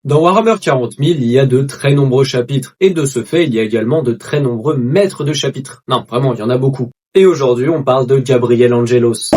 Dans Warhammer 40 000, il y a de très nombreux chapitres, et de ce fait, il y a également de très nombreux maîtres de chapitres. Non, vraiment, il y en a beaucoup. Et aujourd'hui, on parle de Gabriel Angelos.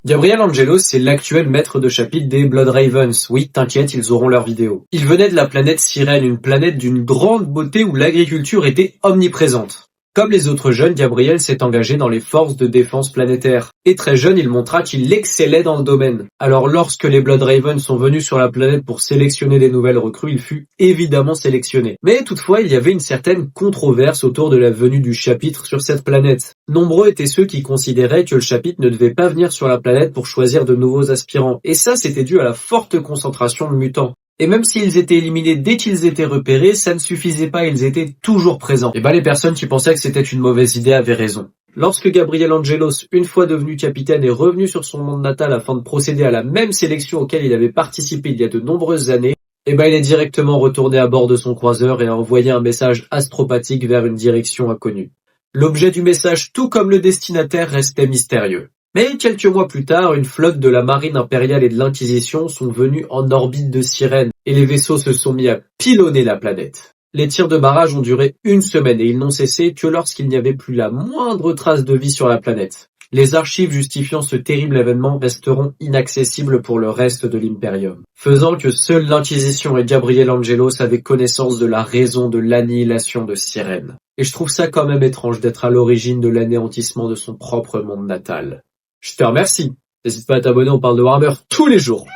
Gabriel Angelos, c'est l'actuel maître de chapitre des Blood Ravens. Oui, t'inquiète, ils auront leur vidéo. Il venait de la planète Sirène, une planète d'une grande beauté où l'agriculture était omniprésente. Comme les autres jeunes, Gabriel s'est engagé dans les forces de défense planétaire. Et très jeune, il montra qu'il excellait dans le domaine. Alors lorsque les Blood Ravens sont venus sur la planète pour sélectionner des nouvelles recrues, il fut évidemment sélectionné. Mais toutefois, il y avait une certaine controverse autour de la venue du chapitre sur cette planète. Nombreux étaient ceux qui considéraient que le chapitre ne devait pas venir sur la planète pour choisir de nouveaux aspirants. Et ça, c'était dû à la forte concentration de mutants. Et même s'ils étaient éliminés dès qu'ils étaient repérés, ça ne suffisait pas, ils étaient toujours présents. Et les personnes qui pensaient que c'était une mauvaise idée avaient raison. Lorsque Gabriel Angelos, une fois devenu capitaine, est revenu sur son monde natal afin de procéder à la même sélection auquel il avait participé il y a de nombreuses années, il est directement retourné à bord de son croiseur et a envoyé un message astropathique vers une direction inconnue. L'objet du message, tout comme le destinataire, restait mystérieux. Mais quelques mois plus tard, une flotte de la marine impériale et de l'Inquisition sont venus en orbite de Sirène, et les vaisseaux se sont mis à pilonner la planète. Les tirs de barrage ont duré une semaine et ils n'ont cessé que lorsqu'il n'y avait plus la moindre trace de vie sur la planète. Les archives justifiant ce terrible événement resteront inaccessibles pour le reste de l'Imperium, faisant que seule l'Inquisition et Gabriel Angelos avaient connaissance de la raison de l'annihilation de Sirène. Et je trouve ça quand même étrange d'être à l'origine de l'anéantissement de son propre monde natal. Je te remercie. N'hésite pas à t'abonner, on parle de Warhammer tous les jours.